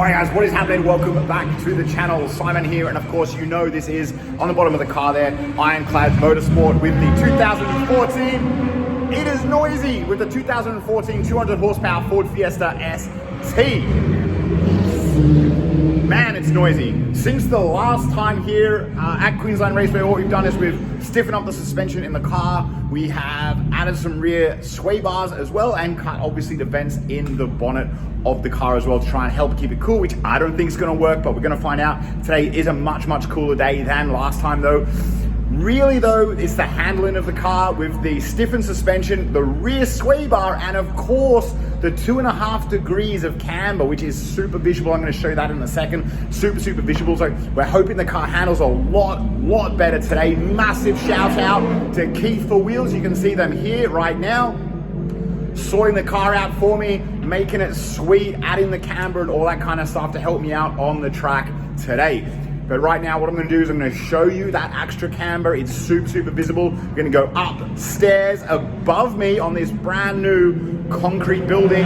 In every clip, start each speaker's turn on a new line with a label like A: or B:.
A: Alright guys, what is happening? Welcome back to the channel. Simon here, and of course you know this is on the bottom of the car there, Ironclad Motorsport with the 2014. It is noisy with the 2014 200 horsepower Ford Fiesta ST. Man, it's noisy. Since the last time here at Queensland Raceway, what we've done is we've stiffened up the suspension in the car. We have added some rear sway bars as well, and cut obviously the vents in the bonnet of the car as well to try and help keep it cool, which I don't think is going to work, but we're going to find out. Today is a much cooler day than last time though. Really though, it's the handling of the car with the stiffened suspension, the rear sway bar, and of course the 2.5 degrees of camber, which is super visual. I'm going to show you that in a second. Super visual. So we're hoping the car handles a lot better today. Massive shout out to Keith for Wheels. You can see them here right now, sorting the car out for me, making it sweet, adding the camber and all that kind of stuff to help me out on the track today. But right now what I'm going to do is I'm going to show you that extra camber. It's super visible. We're going to go upstairs above me on this brand new concrete building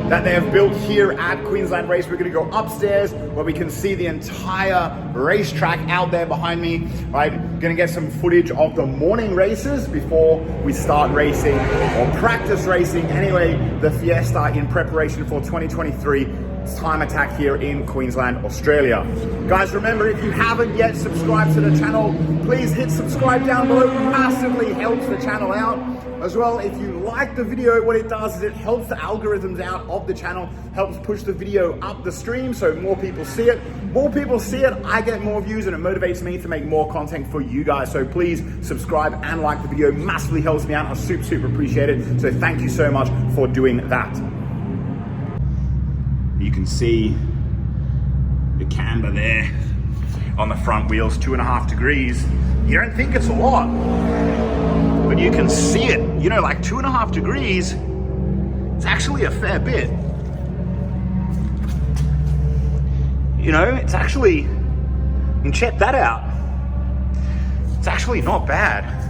A: that they have built here at Queensland Race. We're going to go upstairs where we can see the entire racetrack out there behind me. Right, going to get some footage of the morning races before we start racing or practice racing. Anyway, the Fiesta in preparation for 2023 time attack here in Queensland, Australia. Guys, remember, if you haven't yet subscribed to the channel, please hit subscribe down below. Massively helps the channel out. As well, if you like the video, what it does is it helps the algorithms out of the channel, helps push the video up the stream so more people see it. More people see it, I get more views, and it motivates me to make more content for you guys. So please subscribe and like the video. Massively helps me out. I super appreciate it. So thank you so much for doing that. You can see the camber there on the front wheels, 2.5 degrees. You don't think it's a lot, but you can see it. You know, like 2.5 degrees, it's actually a fair bit. You know, it's actually, you can check that out. It's actually not bad.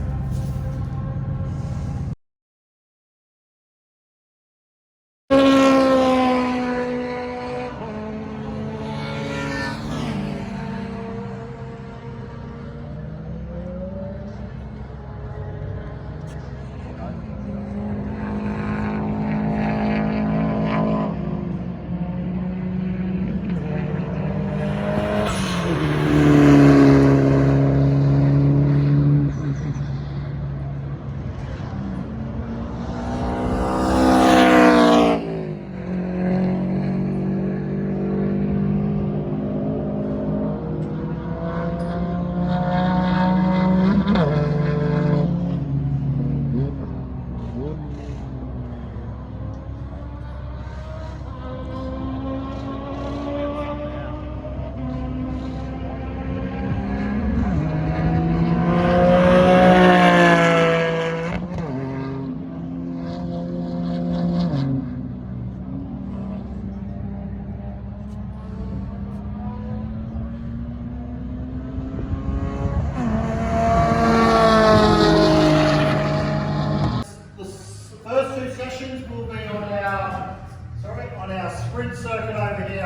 A: On our sprint circuit over here.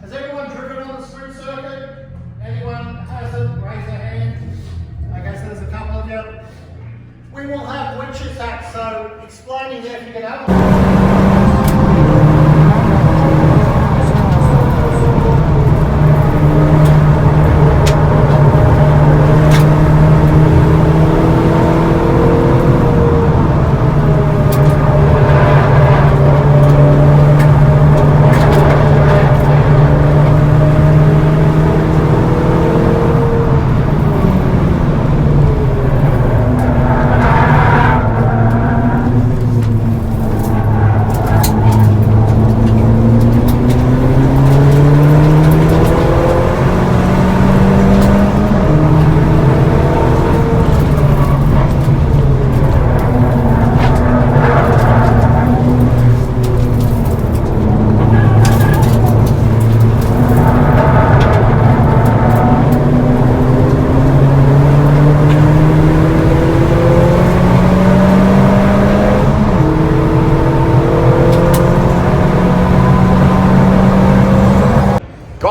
A: Has everyone driven on the sprint circuit? Anyone hasn't? Raise their hand. Okay, so there's a couple of you. We will have winches at, so explaining there if you can have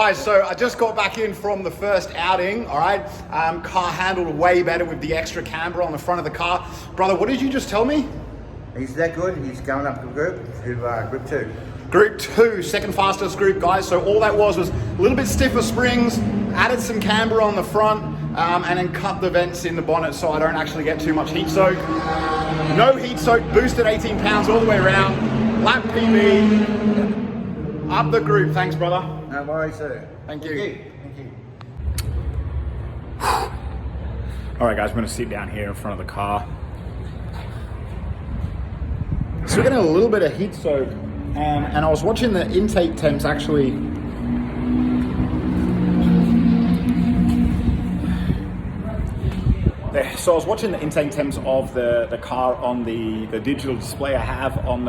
A: Guys, so I just got back in from the first outing, all right? Car handled way better with the extra camber on the front of the car. Brother, what did you just tell me?
B: He's that good. He's going up to group 2.
A: Group 2, second fastest group, guys. So all that was a little bit stiffer springs, added some camber on the front, and then cut the vents in the bonnet so I don't actually get too much heat soak. No heat soak, boosted 18 pounds all the way around. Lap PB, up the group. Thanks, brother.
B: No worries, sir.
A: Thank you.
B: Thank you.
A: All right, guys, I'm gonna sit down here in front of the car. So we're getting a little bit of heat soak, and I was watching the intake temps actually. So I was watching the intake temps of the car on the digital display I have on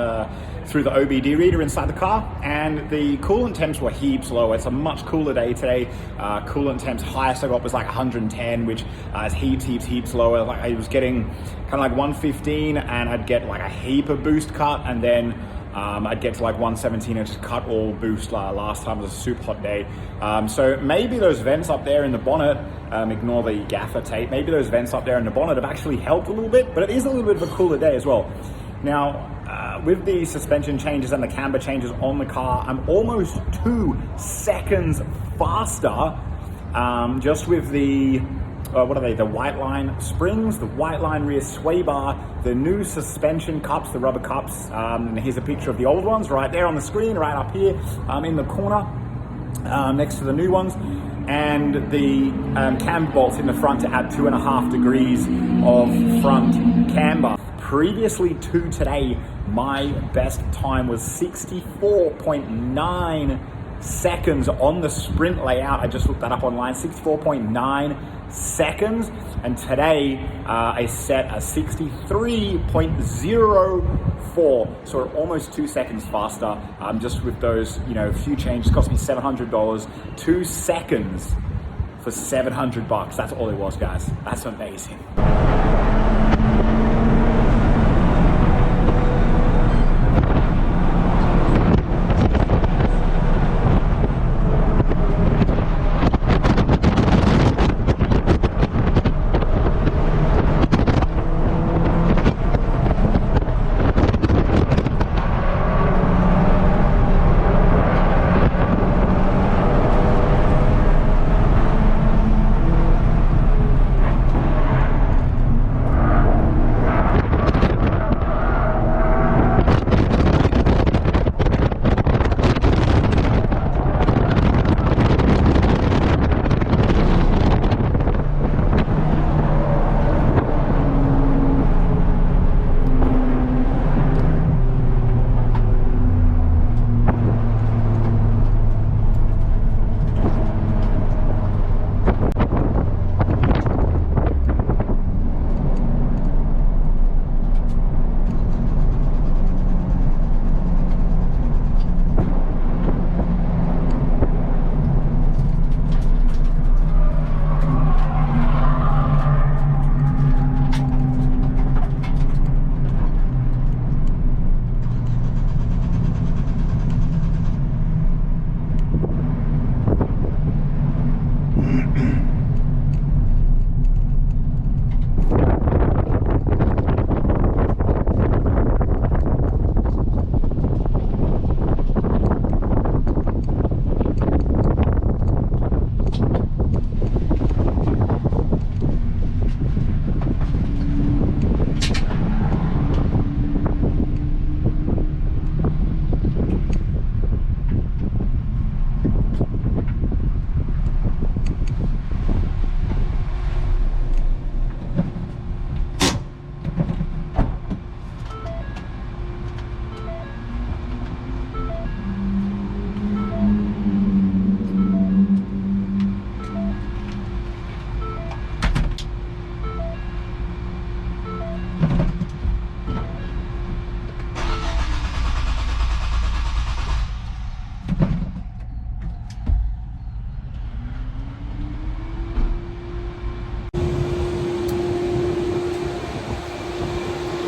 A: through the OBD reader inside the car, and the coolant temps were heaps lower. It's a much cooler day today. Coolant temps highest I got was like 110, which is heaps lower. Like I was getting kind of like 115, and I'd get like a heap of boost cut, and then I'd get to like 117 and just cut all boost. Last time was a super hot day. So maybe those vents up there in the bonnet, ignore the gaffer tape, maybe those vents up there in the bonnet have actually helped a little bit, but it is a little bit of a cooler day as well. Now, with the suspension changes and the camber changes on the car, I'm almost 2 seconds faster, just with the what are they? The white line springs, the white line rear sway bar, the new suspension cups, the rubber cups. And here's a picture of the old ones right there on the screen, right up here in the corner, next to the new ones. And the camber bolts in the front to add 2.5 degrees of front camber. Previously to today, my best time was 64.9 seconds on the sprint layout. I just looked that up online, 64.9 seconds, and today I set a 63.04, so almost 2 seconds faster, just with those few changes. Cost me $700, 2 seconds for $700. That's all it was, guys. That's amazing.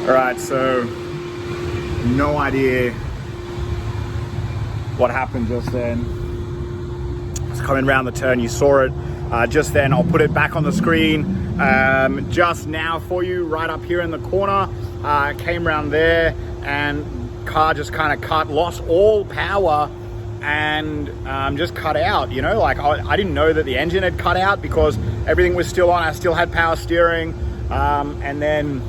A: All right, so no idea what happened just then. I was coming around the turn. You saw it just then. I'll put it back on the screen just now for you, right up here in the corner. Came around there and car just kind of lost all power and just cut out, you know, like I didn't know that the engine had cut out because everything was still on. I still had power steering, and then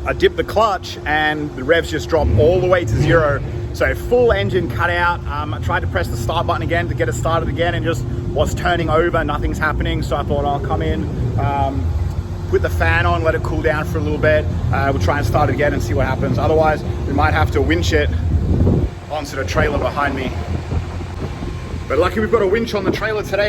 A: I dipped the clutch and the revs just dropped all the way to 0. So full engine cut out. I tried to press the start button again to get it started again and just was turning over, nothing's happening. So I thought I'll come in, put the fan on, let it cool down for a little bit. We'll try and start it again and see what happens. Otherwise, we might have to winch it onto the trailer behind me. But lucky we've got a winch on the trailer today.